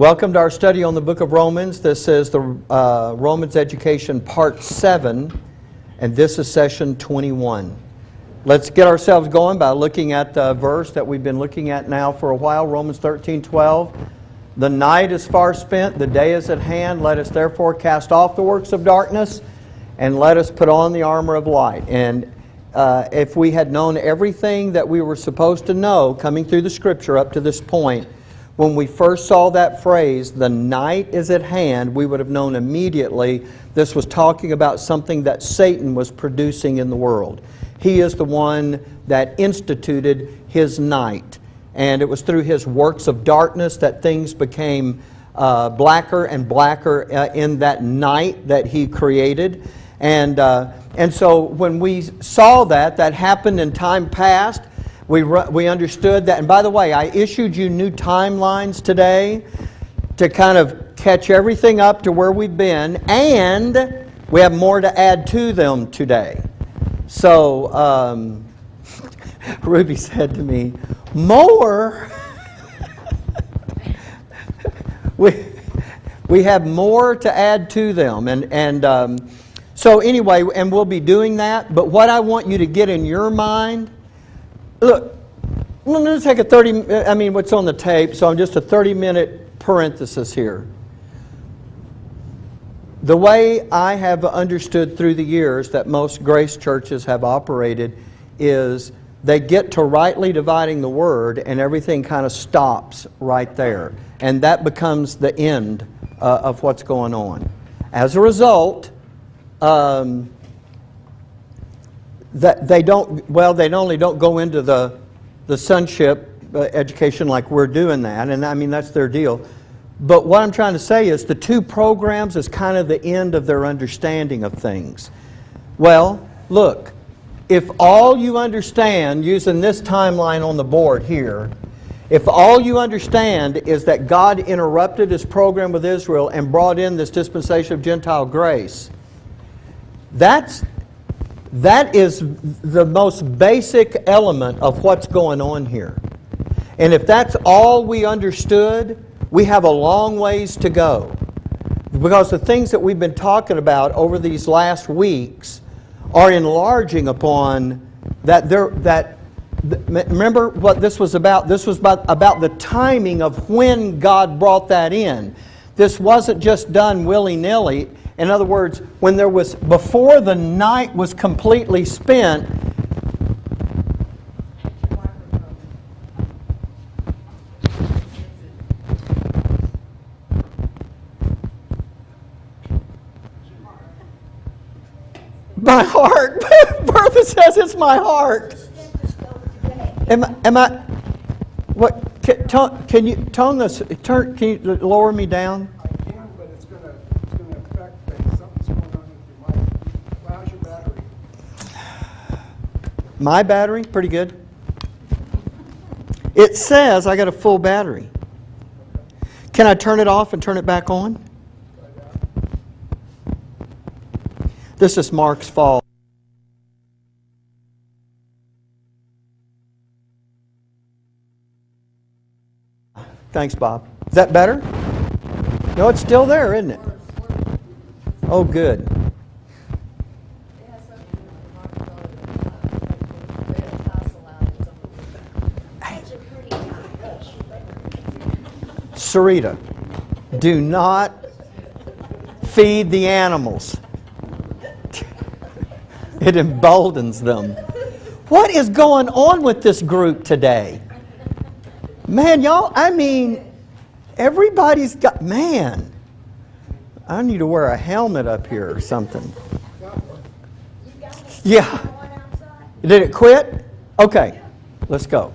Welcome to our study on the book of Romans. This is the Romans Education Part 7, and this is session 21. Let's get ourselves going by looking at the verse that we've been looking at now for a while, Romans 13:12. The night is far spent, the day is at hand. Let us therefore cast off the works of darkness, and let us put on the armor of light. And if we had known everything that we were supposed to know coming through the Scripture up to this point, when we first saw that phrase, the night is at hand, we would have known immediately this was talking about something that Satan was producing in the world. He is the one that instituted his night. And it was through his works of darkness that things became blacker and blacker in that night that he created. And so when we saw that happened in time past. We understood that. And by the way, I issued you new timelines today to kind of catch everything up to where we've been. And we have more to add to them today. So Ruby said to me, more? we have more to add to them. So anyway, and we'll be doing that. But what I want you to get in your mind, look, I'm going to take what's on the tape, so I'm just a 30-minute parenthesis here. The way I have understood through the years that most grace churches have operated is they get to rightly dividing the Word and everything kind of stops right there. And that becomes the end of what's going on. As a result, that they not only don't go into the sonship education like we're doing that, and I mean that's their deal. But what I'm trying to say is the two programs is kind of the end of their understanding of things. Well, look, if all you understand, using this timeline on the board here, if all you understand is that God interrupted His program with Israel and brought in this dispensation of Gentile grace, that is the most basic element of what's going on here. And if that's all we understood, we have a long ways to go. Because the things that we've been talking about over these last weeks are enlarging upon that. Remember what this was about? This was about the timing of when God brought that in. This wasn't just done willy-nilly. In other words, when there was, before the night was completely spent, my heart. Bertha says it's my heart. Am I? What? Can you tone this? Can you lower me down? My battery? Pretty good. It says I got a full battery. Can I turn it off and turn it back on? This is Mark's fault. Thanks, Bob. Is that better? No, it's still there, isn't it? Oh, good. Sarita, do not feed the animals. It emboldens them. What is going on with this group today? Man, y'all, everybody's got, I need to wear a helmet up here or something. Yeah. Did it quit? Okay, let's go.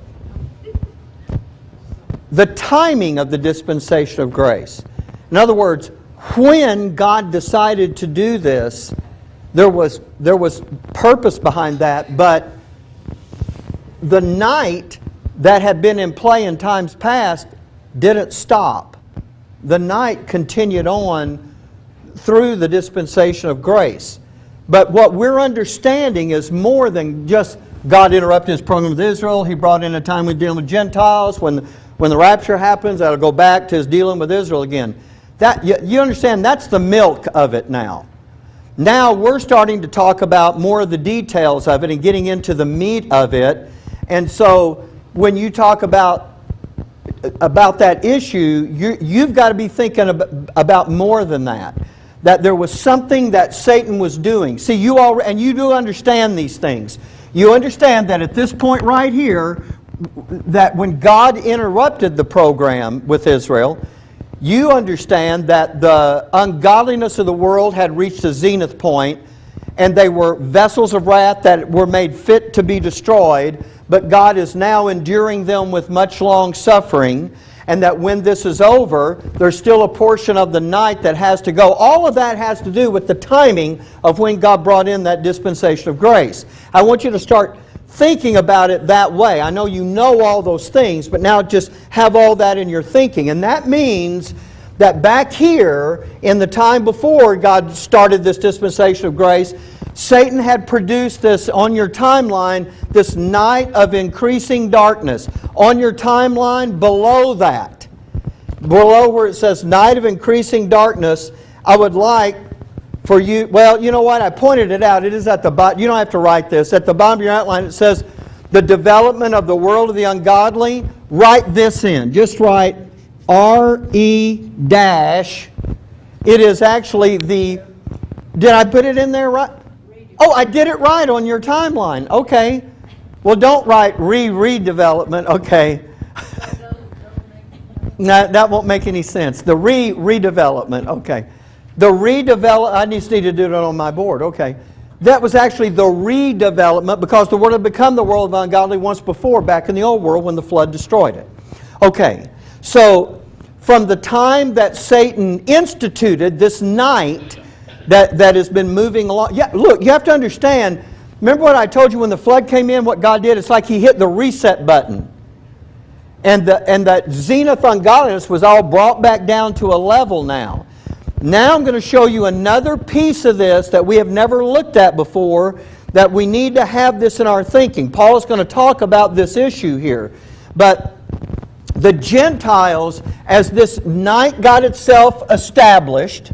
The timing of the dispensation of grace. In other words, when God decided to do this, there was purpose behind that, but the night that had been in play in times past didn't stop. The night continued on through the dispensation of grace. But what we're understanding is more than just God interrupted His program with Israel. He brought in a time when dealing with Gentiles, when When the rapture happens, that'll go back to his dealing with Israel again. You understand, that's the milk of it now. Now we're starting to talk about more of the details of it and getting into the meat of it. And so when you talk about that issue, you've got to be thinking about more than that. That there was something that Satan was doing. See, and you do understand these things. You understand that at this point right here, that when God interrupted the program with Israel, you understand that the ungodliness of the world had reached a zenith point, and they were vessels of wrath that were made fit to be destroyed, but God is now enduring them with much long suffering, and that when this is over, there's still a portion of the night that has to go. All of that has to do with the timing of when God brought in that dispensation of grace. I want you to start thinking about it that way. I know you know all those things, but now just have all that in your thinking. And that means that back here, in the time before God started this dispensation of grace, Satan had produced this on your timeline, this night of increasing darkness. On your timeline, below that, below where it says night of increasing darkness, I would like for you, well, you know what? I pointed it out. It is at the bottom. You don't have to write this. At the bottom of your outline, it says, the development of the world of the ungodly. Write this in. Just write R-E dash. It is actually the, did I put it in there right? Oh, I did it right on your timeline. Okay. Well, don't write redevelopment. Okay. No, that won't make any sense. The redevelopment. Okay. The redevelopment, I just need to do it on my board. Okay. That was actually the redevelopment because the world had become the world of ungodly once before, back in the old world when the flood destroyed it. Okay. So, from the time that Satan instituted this night that has been moving along. Yeah, look, you have to understand, remember what I told you when the flood came in, what God did? It's like He hit the reset button. And that zenith ungodliness was all brought back down to a level now. Now I'm going to show you another piece of this that we have never looked at before, that we need to have this in our thinking. Paul is going to talk about this issue here. But the Gentiles, as this night got itself established,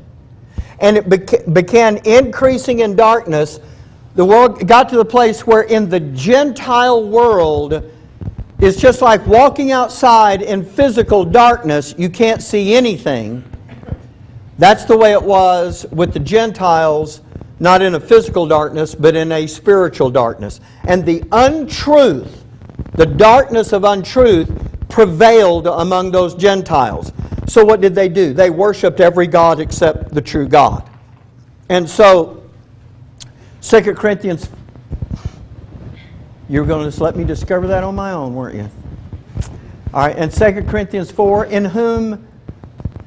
and it began increasing in darkness, the world got to the place where in the Gentile world, it's just like walking outside in physical darkness, you can't see anything. That's the way it was with the Gentiles, not in a physical darkness, but in a spiritual darkness. And the untruth, the darkness of untruth, prevailed among those Gentiles. So what did they do? They worshipped every god except the true God. And so, 2 Corinthians, you were going to just let me discover that on my own, weren't you? All right, and 2 Corinthians 4, in whom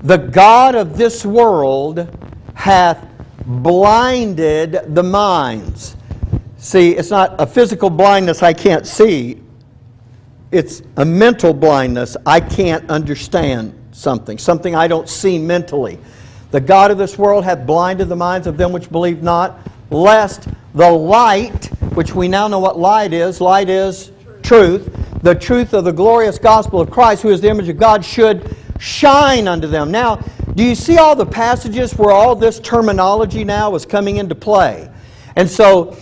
the God of this world hath blinded the minds. See, it's not a physical blindness I can't see. It's a mental blindness. I can't understand something I don't see mentally. The God of this world hath blinded the minds of them which believe not, lest the light, which we now know what light is truth, the truth of the glorious gospel of Christ, who is the image of God, should shine unto them. Now, do you see all the passages where all this terminology now is coming into play? And so,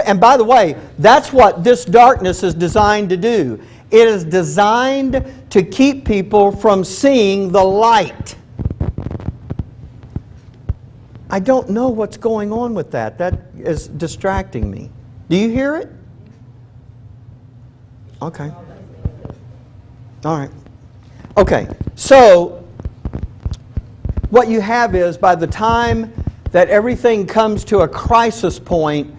and by the way, that's what this darkness is designed to do. It is designed to keep people from seeing the light. I don't know what's going on with that. That is distracting me. Do you hear it? Okay. All right. Okay. So, what you have is, by the time that everything comes to a crisis point,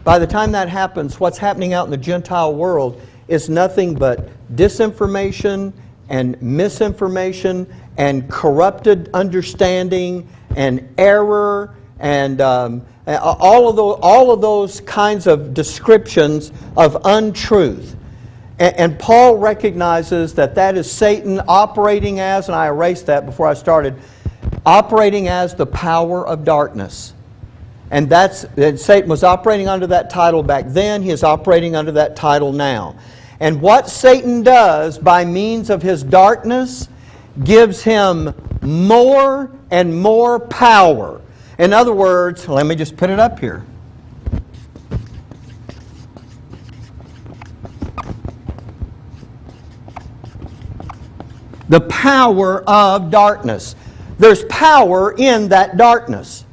by the time that happens, what's happening out in the Gentile world is nothing but disinformation and misinformation and corrupted understanding and error and all of those kinds of descriptions of untruth. And Paul recognizes that is Satan operating as, and I erased that before I started, operating as the power of darkness. And Satan was operating under that title back then. He is operating under that title now. And what Satan does by means of his darkness gives him more and more power. In other words, let me just put it up here. The power of darkness. There's power in that darkness.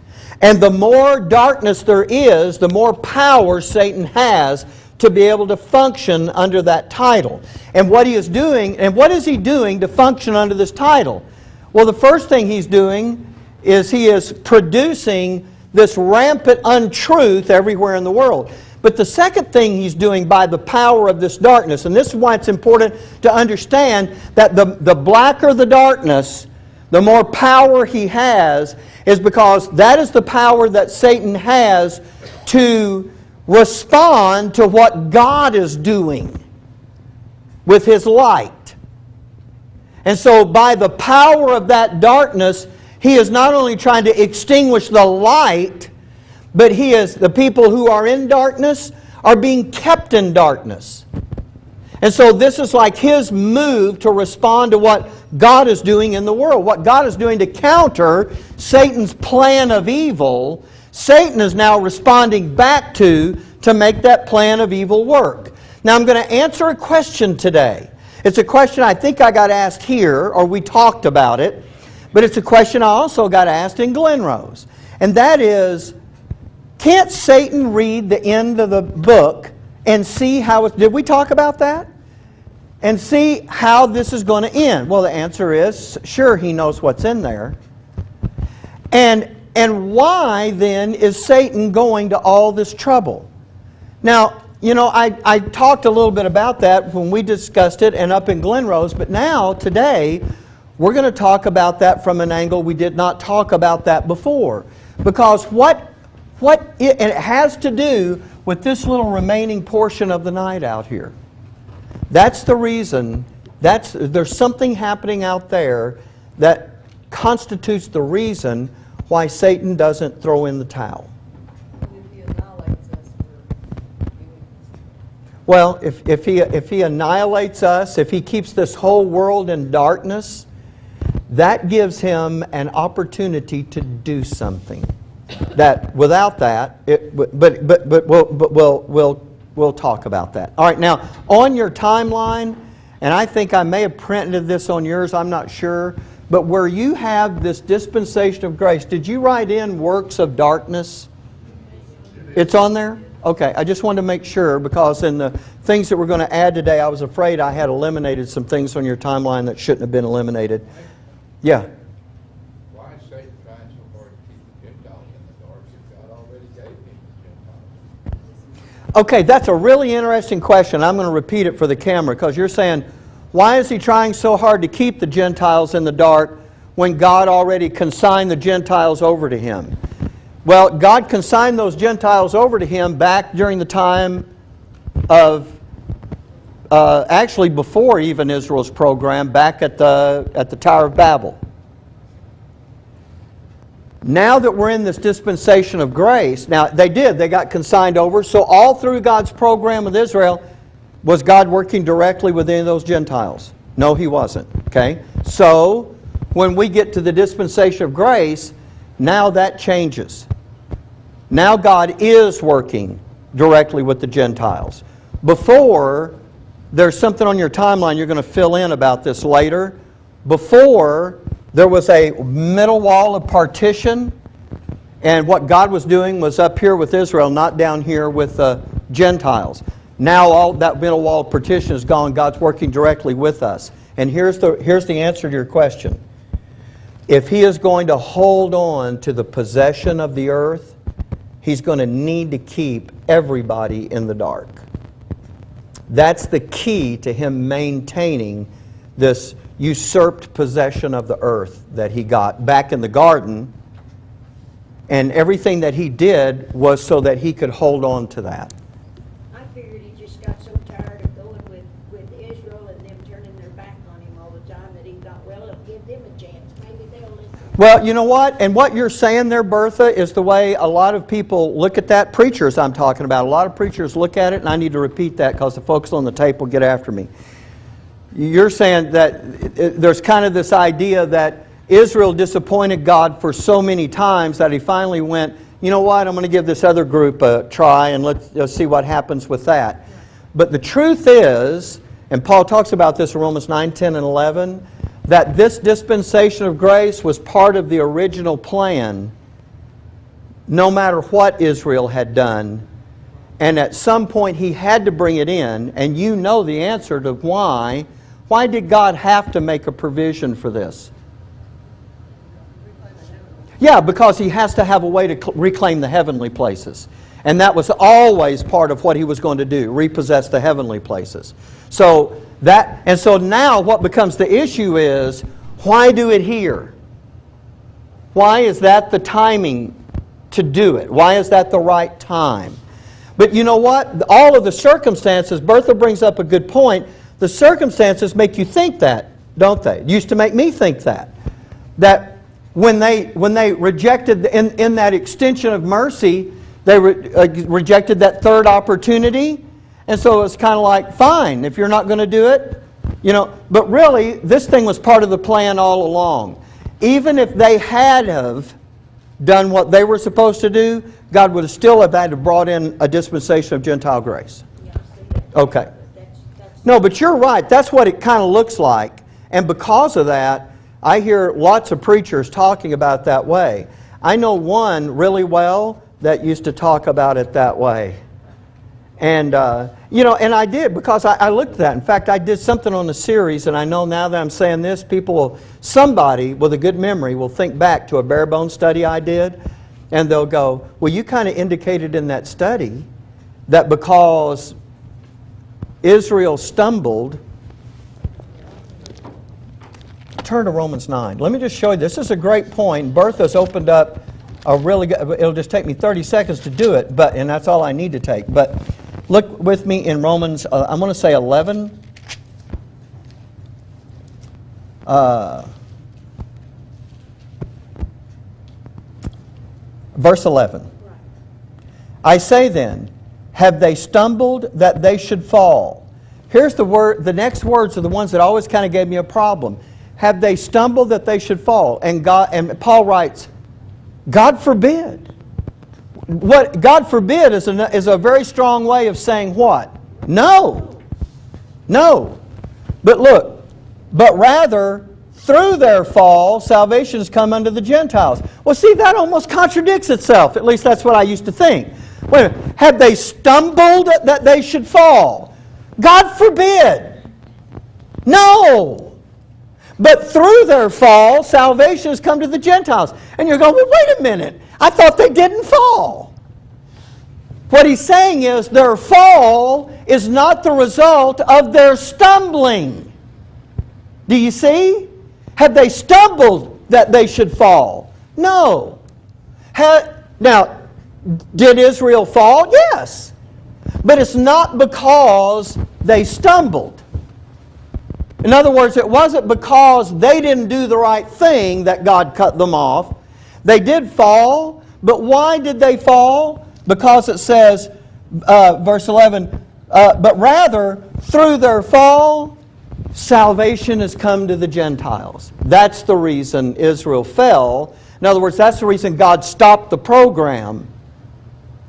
And the more darkness there is, the more power Satan has to be able to function under that title. And what he is doing, and what is he doing to function under this title? Well, the first thing he's doing is he is producing this rampant untruth everywhere in the world. But the second thing he's doing by the power of this darkness, and this is why it's important to understand that the blacker the darkness, the more power he has, is because that is the power that Satan has to respond to what God is doing with His light. And so by the power of that darkness, he is not only trying to extinguish the light, but the people who are in darkness are being kept in darkness. And so this is like his move to respond to what God is doing in the world. What God is doing to counter Satan's plan of evil, Satan is now responding back to make that plan of evil work. Now I'm going to answer a question today. It's a question I think I got asked here, or we talked about it, but it's a question I also got asked in Glenrose. And that is, can't Satan read the end of the book and see how it's... Did we talk about that? And see how this is going to end? Well, the answer is, sure, he knows what's in there. And why, then, is Satan going to all this trouble? Now, you know, I talked a little bit about that when we discussed it and up in Glenrose, but now, today, we're going to talk about that from an angle we did not talk about that before. Because and it has to do with this little remaining portion of the night out here. That's the reason, there's something happening out there that constitutes the reason why Satan doesn't throw in the towel. Well, if he annihilates us, if he keeps this whole world in darkness, that gives him an opportunity to do something. That without that, we'll talk about that. All right, now on your timeline, and I think I may have printed this on yours, I'm not sure, but where you have this dispensation of grace, did you write in works of darkness? It's on there? Okay, I just wanted to make sure, because in the things that we're going to add today, I was afraid I had eliminated some things on your timeline that shouldn't have been eliminated. Yeah. Why is Satan trying so hard to keep the Gentiles in the dark if God already gave him the Gentiles? Okay, that's a really interesting question. I'm going to repeat it for the camera, because you're saying, why is he trying so hard to keep the Gentiles in the dark when God already consigned the Gentiles over to him? Well, God consigned those Gentiles over to him back during the time of, actually before even Israel's program, back at the Tower of Babel. Now that we're in this dispensation of grace, now they got consigned over, so all through God's program with Israel, was God working directly with any of those Gentiles? No, He wasn't. Okay? So, when we get to the dispensation of grace, now that changes. Now God is working directly with the Gentiles. Before, there's something on your timeline you're going to fill in about this later. Before, there was a middle wall of partition, and what God was doing was up here with Israel, not down here with the Gentiles. Now all that middle wall of partition is gone. God's working directly with us. And here's the answer to your question. If He is going to hold on to the possession of the earth, He's going to need to keep everybody in the dark. That's the key to Him maintaining this usurped possession of the earth that He got back in the garden. And everything that He did was so that He could hold on to that. I figured He just got so tired of going with Israel and them turning their back on Him all the time that He thought well, it'll give them a chance. Maybe they'll listen. Well, you know what? And what you're saying there, Bertha, is the way a lot of people look at that. Preachers I'm talking about. A lot of preachers look at it, and I need to repeat that because the folks on the tape will get after me. You're saying that there's kind of this idea that Israel disappointed God for so many times that he finally went, you know what, I'm going to give this other group a try and let's see what happens with that. But the truth is, and Paul talks about this in Romans 9, 10, and 11, that this dispensation of grace was part of the original plan, no matter what Israel had done. And at some point he had to bring it in, and you know the answer to why. Why did God have to make a provision for this? Yeah, because he has to have a way to reclaim the heavenly places. And that was always part of what he was going to do, repossess the heavenly places. So now what becomes the issue is, why do it here? Why is that the timing to do it? Why is that the right time? But you know what? All of the circumstances, Bertha brings up a good point, the circumstances make you think that, don't they? It used to make me think that. That when they rejected, in that extension of mercy, they rejected that third opportunity. And so it's kind of like, fine, if you're not going to do it, you know. But really, this thing was part of the plan all along. Even if they had have done what they were supposed to do, God would have still have had to brought in a dispensation of Gentile grace. Yeah, see, that's- Okay. that's- No, but you're right. That's what it kind of looks like. And because of that, I hear lots of preachers talking about it that way. I know one really well that used to talk about it that way. And, and I did, because I looked at that. In fact, I did something on the series, and I know now that I'm saying this, somebody with a good memory will think back to a bare bones study I did, and they'll go, well, you kind of indicated in that study that because Israel stumbled. Turn to Romans 9. Let me just show you. This is a great point. Bertha's opened up a really good, it'll just take me 30 seconds to do it, and that's all I need to take. But look with me in Romans, I'm going to say 11. Verse 11. I say then, have they stumbled that they should fall? Here's the word. The next words are the ones that always kind of gave me a problem. Have they stumbled that they should fall? And Paul writes, God forbid. What God forbid is a very strong way of saying what? No. No. But look, but rather through their fall, salvation has come unto the Gentiles. Well, see, that almost contradicts itself. At least that's what I used to think. Wait a minute. Have they stumbled that they should fall? God forbid. No. But through their fall, salvation has come to the Gentiles. And you're going, well, wait a minute. I thought they didn't fall. What he's saying is their fall is not the result of their stumbling. Do you see? Have they stumbled that they should fall? No. Now, did Israel fall? Yes. But it's not because they stumbled. In other words, it wasn't because they didn't do the right thing that God cut them off. They did fall, but why did they fall? Because it says, verse 11, but rather through their fall, salvation has come to the Gentiles. That's the reason Israel fell. In other words, that's the reason God stopped the program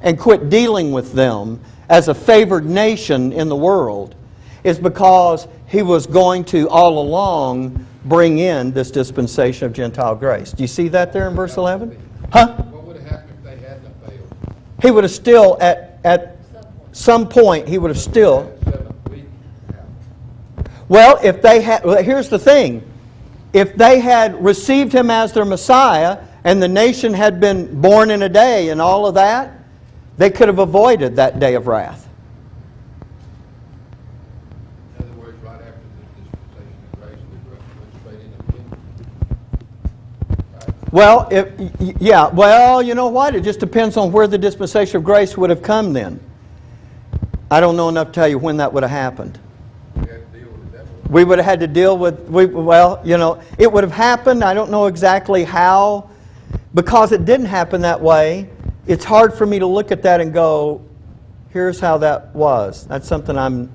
and quit dealing with them as a favored nation in the world, is because He was going to, all along, bring in this dispensation of Gentile grace. Do you see that there in verse 11? Huh? What would have happened if they hadn't failed? He would have still, at some point, he would have still... That 7th week happened. Well, if they had... Well, here's the thing. If they had received Him as their Messiah, and the nation had been born in a day and all of that, they could have avoided that day of wrath. In other words, right after the dispensation of grace, we went straight into the kingdom. Right? Well, you know what? It just depends on where the dispensation of grace would have come then. I don't know enough to tell you when that would have happened. We have to deal with the devil. We would have had to deal with, well, you know, it would have happened. I don't know exactly how. Because it didn't happen that way, it's hard for me to look at that and go, here's how that was. That's something I'm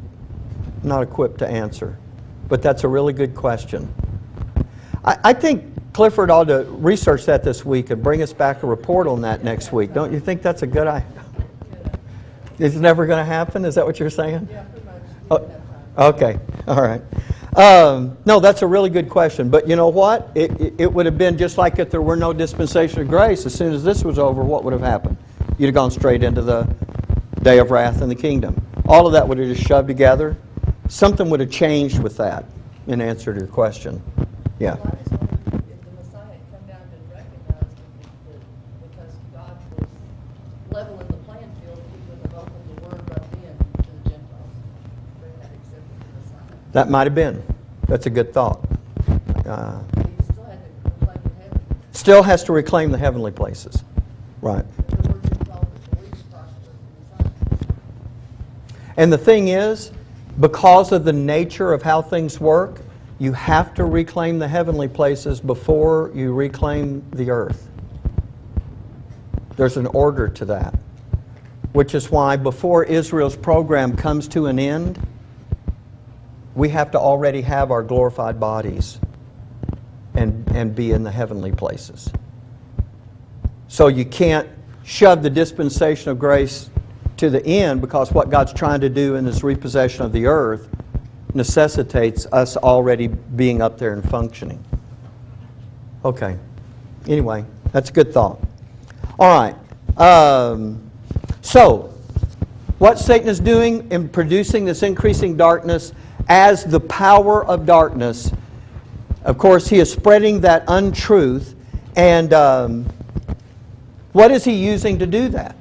not equipped to answer. But that's a really good question. I think Clifford ought to research that this week and bring us back a report on that next week. Don't you think that's a good idea? It's never going to happen? Is that what you're saying? Yeah, pretty much. Oh, okay, all right. No, that's a really good question. But you know what? It would have been just like if there were no dispensation of grace. As soon as this was over, what would have happened? You'd have gone straight into the day of wrath in the kingdom. All of that would have just shoved together. Something would have changed with that in answer to your question. Yeah. Well, I just wondered if the Messiah had come down and recognized that because God was leveling the playing field, he would have opened the word right then to the Gentiles. They had accepted the Messiah. That might have been. That's a good thought. He still had to proclaim the heaven. Still has to reclaim the heavenly places. Right. The word he called the beliefs prosper the Messiah. And the thing is, because of the nature of how things work, you have to reclaim the heavenly places before you reclaim the earth. There's an order to that. Which is why before Israel's program comes to an end, we have to already have our glorified bodies and be in the heavenly places. So you can't shove the dispensation of grace to the end, because what God's trying to do in this repossession of the earth necessitates us already being up there and functioning. Okay. Anyway, that's a good thought. All right. So, what Satan is doing in producing this increasing darkness as the power of darkness, of course, he is spreading that untruth. And what is he using to do that?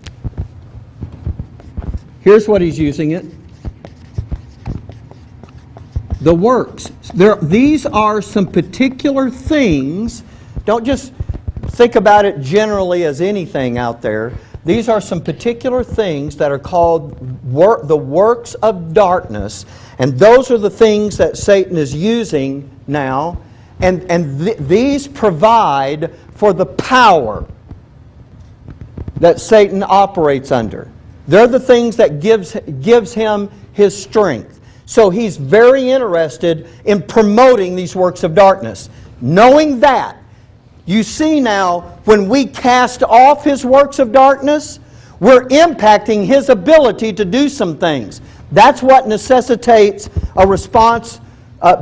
Here's what he's using it. The works. These are some particular things. Don't just think about it generally as anything out there. These are some particular things that are called the works of darkness. And those are the things that Satan is using now. And these provide for the power that Satan operates under. They're the things that gives him his strength. So he's very interested in promoting these works of darkness. Knowing that, you see now, when we cast off his works of darkness, we're impacting his ability to do some things. That's what necessitates a response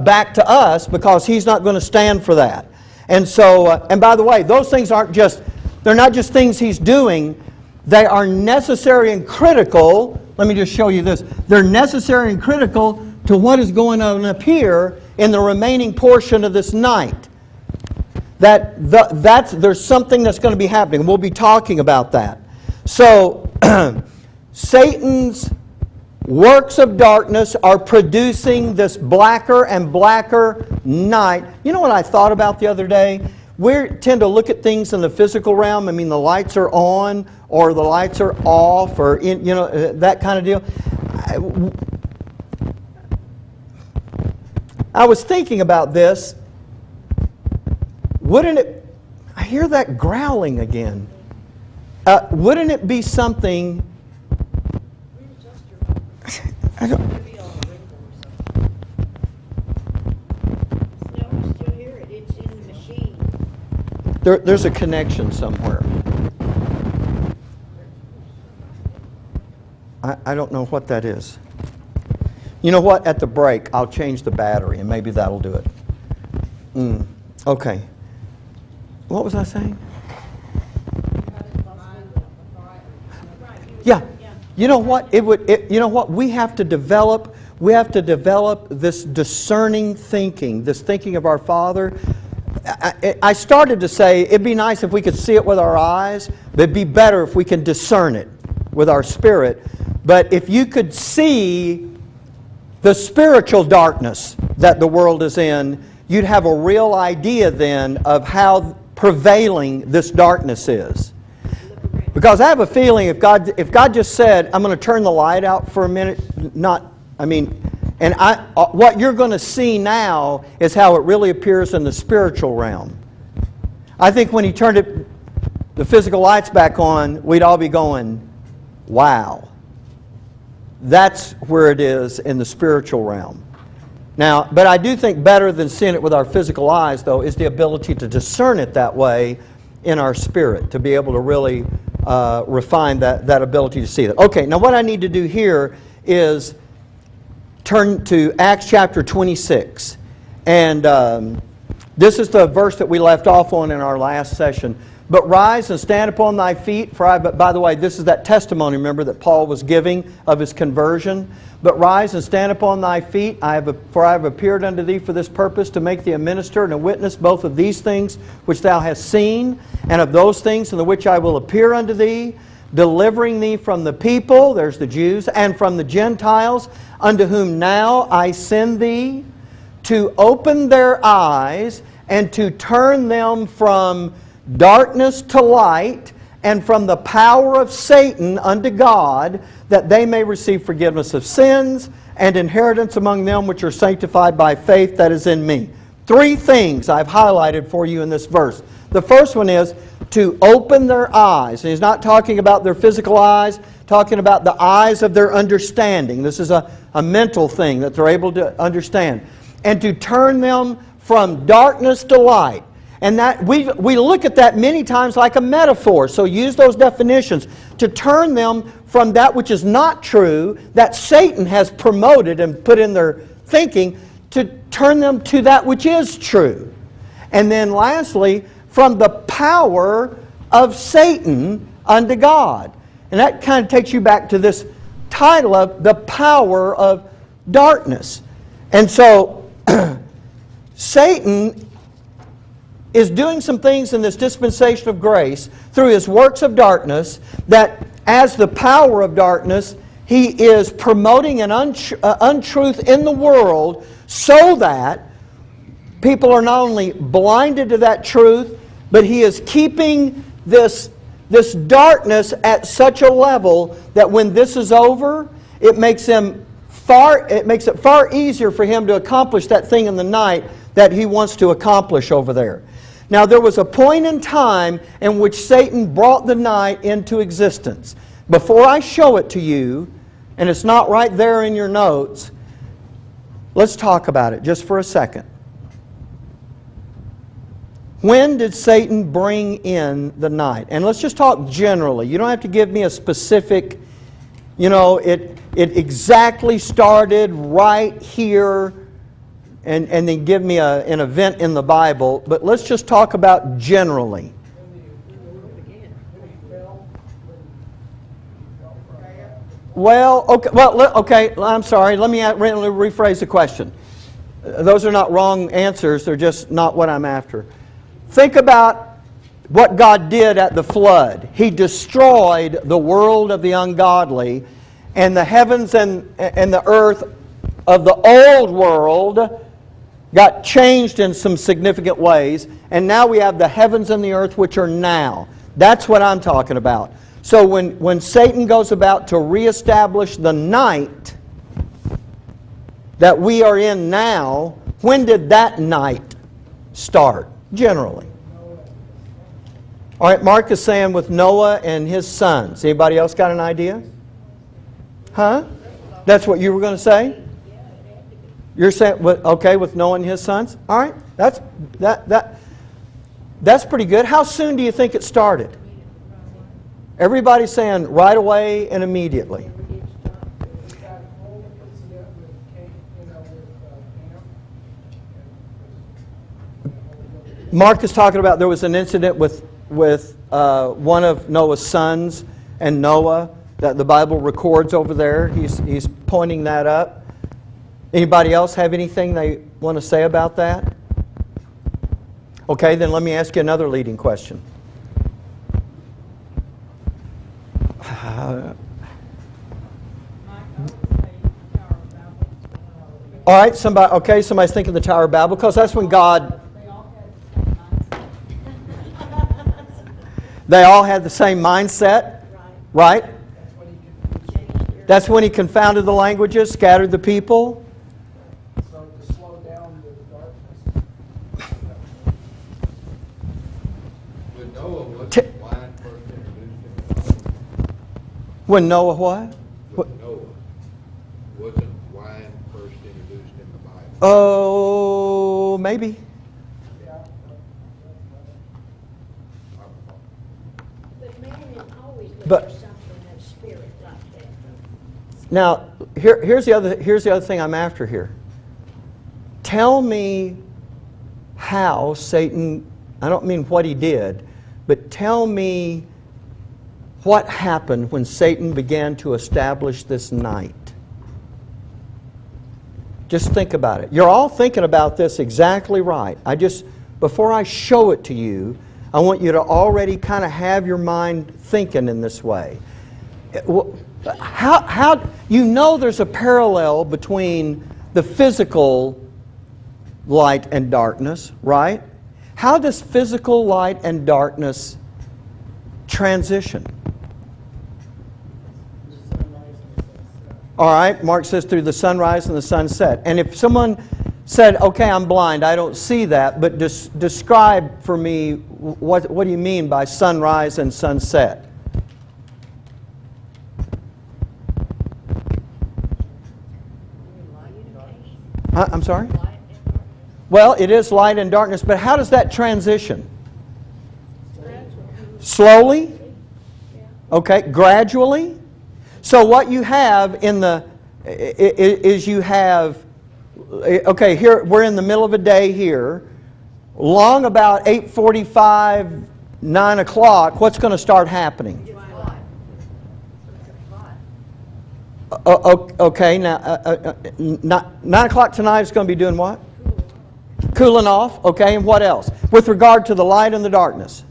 back to us, because he's not going to stand for that. And so, and by the way, those things they're not just things he's doing. They are necessary and critical. Let me just show you this. They're necessary and critical to what is going on up here in the remaining portion of this night. There's something that's going to be happening. We'll be talking about that. So, Satan's works of darkness are producing this blacker and blacker night. You know what I thought about the other day? We tend to look at things in the physical realm. I mean, the lights are on or the lights are off, or that kind of deal. I was thinking about this. Wouldn't it? I hear that growling again. Wouldn't it be something? Readjust your I don't. maybe on the ring or something. No, we still hear it. It's in the machine. There's a connection somewhere. I don't know what that is. You know what? At the break, I'll change the battery, and maybe that'll do it. Okay. What was I saying? Yeah. You know what? You know what? We have to develop this discerning thinking, this thinking of our Father. I started to say it'd be nice if we could see it with our eyes, but it'd be better if we can discern it with our spirit. But if you could see the spiritual darkness that the world is in, you'd have a real idea then of how prevailing this darkness is. Because I have a feeling if God just said, I'm going to turn the light out for a minute, and And what you're going to see now is how it really appears in the spiritual realm. I think when he turned the physical lights back on, we'd all be going, wow. That's where it is in the spiritual realm. Now, but I do think better than seeing it with our physical eyes, though, is the ability to discern it that way in our spirit, to be able to really refine that ability to see that. Okay, now what I need to do here is turn to Acts chapter 26. And this is the verse that we left off on in our last session. But rise and stand upon thy feet, for by the way, this is that testimony, remember, that Paul was giving of his conversion. But rise and stand upon thy feet, for I have appeared unto thee for this purpose, to make thee a minister and a witness both of these things which thou hast seen, and of those things in the which I will appear unto thee, delivering thee from the people, there's the Jews, and from the Gentiles, unto whom now I send thee, to open their eyes, and to turn them from darkness to light, and from the power of Satan unto God, that they may receive forgiveness of sins and inheritance among them which are sanctified by faith that is in me. 3 things I've highlighted for you in this verse. The first one is to open their eyes. And he's not talking about their physical eyes, talking about the eyes of their understanding. This is a mental thing that they're able to understand. And to turn them from darkness to light. And that we look at that many times like a metaphor. So use those definitions to turn them from that which is not true, that Satan has promoted and put in their thinking, to turn them to that which is true. And then lastly, from the power of Satan unto God. And that kind of takes you back to this title of the power of darkness. And so Satan is doing some things in this dispensation of grace through his works of darkness, that as the power of darkness, he is promoting an untruth in the world so that people are not only blinded to that truth, but he is keeping this darkness at such a level that when this is over, it makes it far easier for him to accomplish that thing in the night that he wants to accomplish over there. Now, there was a point in time in which Satan brought the night into existence. Before I show it to you, and it's not right there in your notes, let's talk about it just for a second. When did Satan bring in the night? And let's just talk generally. You don't have to give me a specific, it exactly started right here, and then give me an event in the Bible, but let's just talk about generally. Well, okay, I'm sorry. Let me rephrase the question. Those are not wrong answers. They're just not what I'm after. Think about what God did at the flood. He destroyed the world of the ungodly, and the heavens and the earth of the old world got changed in some significant ways, and now we have the heavens and the earth which are now. That's what I'm talking about. So when Satan goes about to reestablish the night that we are in now, when did that night start, generally? All right, Mark is saying with Noah and his sons. Anybody else got an idea? Huh? That's what you were going to say? You're saying, okay, with Noah and his sons? All right, that's pretty good. How soon do you think it started? Everybody's saying right away and immediately. Mark is talking about there was an incident with one of Noah's sons and Noah that the Bible records over there. He's pointing that up. Anybody else have anything they want to say about that? Okay, then let me ask you another leading question. All right, somebody's thinking the Tower of Babel, because that's when God... They all had the same mindset, right? That's when he confounded the languages, scattered the people. So Noah wasn't blind first introduced in the Bible? When Noah what? Was Noah wasn't blind first introduced in the Bible? Oh, maybe. But man is always looking But- for something of spirit like that. Now, here's the other thing I'm after here. Tell me how Satan, I don't mean what he did, but tell me what happened when Satan began to establish this night. Just think about it. You're all thinking about this exactly right. Before I show it to you, I want you to already kind of have your mind thinking in this way. How you know there's a parallel between the physical light and darkness, right? How does physical light and darkness transition? All right, Mark says through the sunrise and the sunset. And if someone said, okay, I'm blind, I don't see that, but describe for me what do you mean by sunrise and sunset? I'm sorry? Well, it is light and darkness, but how does that transition? Slowly? Okay, gradually? So what you have is you have, okay, here we're in the middle of a day here. Long about 8:45, 9 o'clock, what's going to start happening? Okay, now 9 o'clock tonight is going to be doing what? Cooling off. Okay, and what else? With regard to the light and the darkness.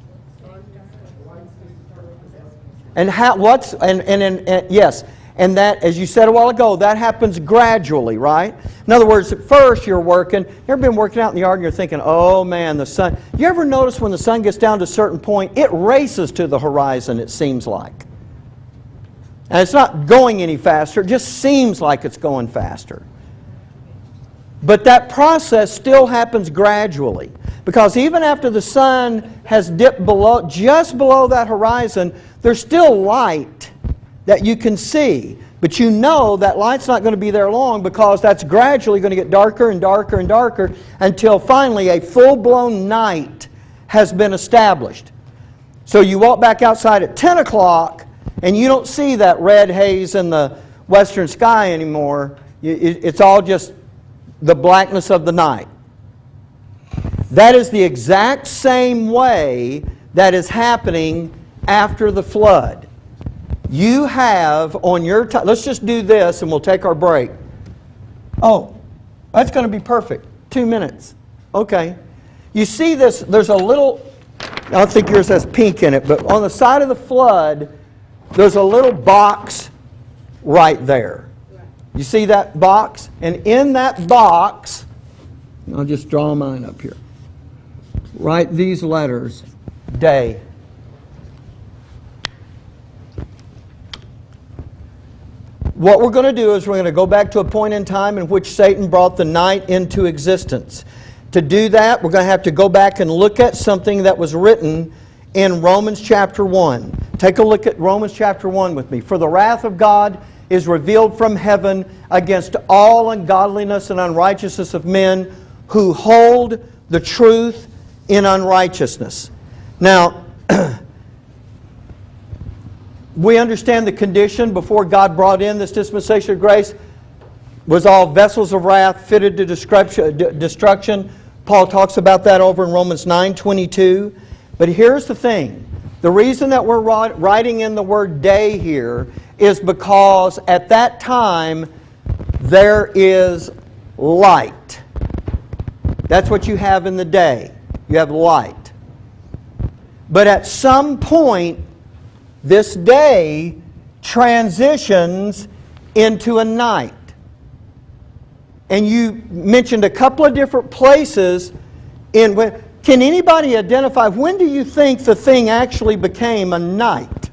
And how? Yes, and that, as you said a while ago, that happens gradually, right? In other words, at first you're working. You ever been working out in the yard and you're thinking, "Oh man, the sun." You ever notice when the sun gets down to a certain point, it races to the horizon? It seems like. And it's not going any faster, it just seems like it's going faster. But that process still happens gradually. Because even after the sun has dipped below, just below that horizon, there's still light that you can see. But you know that light's not going to be there long because that's gradually going to get darker and darker and darker until finally a full-blown night has been established. So you walk back outside at 10 o'clock, and you don't see that red haze in the western sky anymore. It's all just the blackness of the night. That is the exact same way that is happening after the flood. You have on your time, let's just do this and we'll take our break. Oh, that's going to be perfect. 2 minutes. Okay. You see this, there's a little, I don't think yours has pink in it, but on the side of the flood, there's a little box right there. You see that box? And in that box, I'll just draw mine up here. Write these letters, day. What we're going to do is we're going to go back to a point in time in which Satan brought the night into existence. To do that, we're going to have to go back and look at something that was written in Romans chapter 1. Take a look at Romans chapter 1 with me. For the wrath of God is revealed from heaven against all ungodliness and unrighteousness of men who hold the truth in unrighteousness. Now, we understand the condition before God brought in this dispensation of grace was all vessels of wrath fitted to destruction. Paul talks about that over in Romans 9:22. But here's the thing. The reason that we're writing in the word day here is because at that time there is light. That's what you have in the day. You have light. But at some point, this day transitions into a night. And you mentioned a couple of different places in which. Can anybody identify, when do you think the thing actually became a night?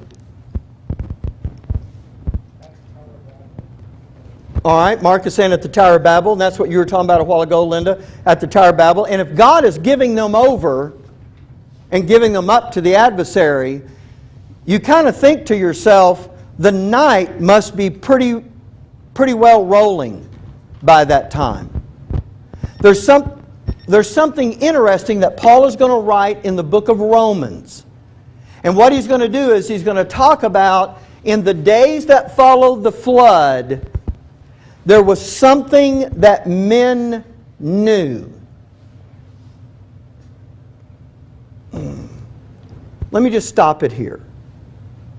All right, Mark is saying at the Tower of Babel, and that's what you were talking about a while ago, Linda, at the Tower of Babel. And if God is giving them over and giving them up to the adversary, you kind of think to yourself, the night must be pretty well rolling by that time. There's something interesting that Paul is going to write in the book of Romans. And what he's going to do is he's going to talk about in the days that followed the flood, there was something that men knew. Let me just stop it here.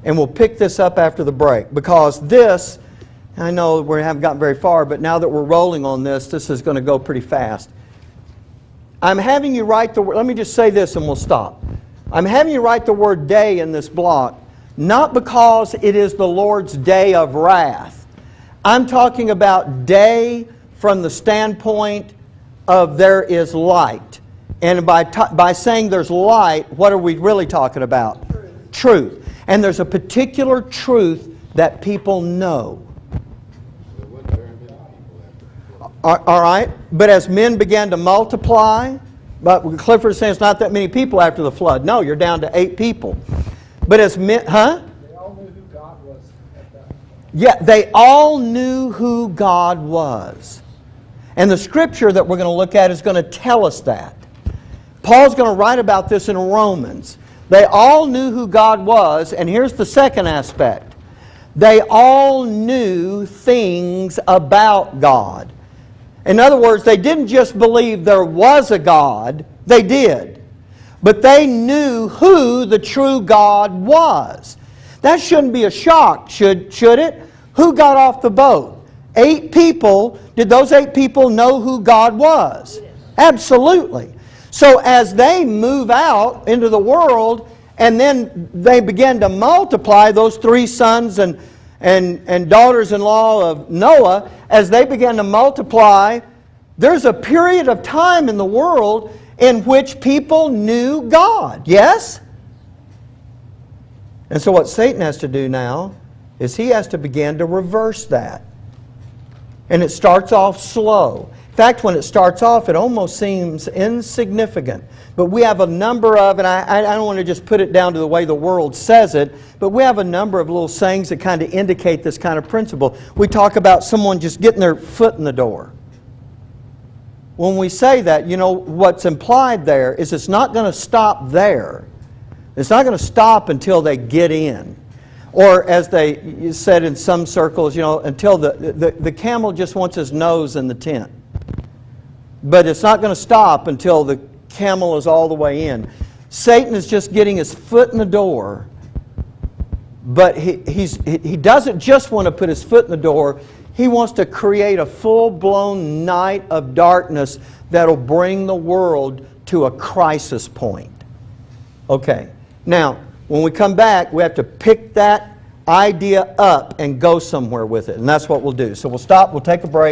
And we'll pick this up after the break. Because this, I know we haven't gotten very far, but now that we're rolling on this is going to go pretty fast. I'm having you write the word, let me just say this and we'll stop. I'm having you write the word day in this block, not because it is the Lord's day of wrath. I'm talking about day from the standpoint of there is light. And by saying there's light, what are we really talking about? Truth. And there's a particular truth that people know. There wasn't very many people after. All right? But as men began to multiply, but Clifford is saying it's not that many people after the flood. No, you're down to 8 people. But as men, huh? They all knew who God was at that point. Yeah, they all knew who God was. And the scripture that we're going to look at is going to tell us that. Paul's going to write about this in Romans. They all knew who God was, and here's the second aspect. They all knew things about God. In other words, they didn't just believe there was a God, they did. But they knew who the true God was. That shouldn't be a shock, should it? Who got off the boat? 8 people. Did those 8 people know who God was? Absolutely. So as they move out into the world, and then they begin to multiply, those 3 sons and daughters-in-law of Noah, as they began to multiply, there's a period of time in the world in which people knew God. Yes? And so what Satan has to do now is he has to begin to reverse that. And it starts off slow. In fact, when it starts off, it almost seems insignificant. But we have a number of, and I don't want to just put it down to the way the world says it, but we have a number of little sayings that kind of indicate this kind of principle. We talk about someone just getting their foot in the door. When we say that, you know, what's implied there is it's not going to stop there. It's not going to stop until they get in. Or as they said in some circles, you know, until the camel just wants his nose in the tent. But it's not going to stop until the camel is all the way in. Satan is just getting his foot in the door, but he doesn't just want to put his foot in the door. He wants to create a full-blown night of darkness that'll bring the world to a crisis point. Okay, now, when we come back, we have to pick that idea up and go somewhere with it. And that's what we'll do. So we'll stop, we'll take a break.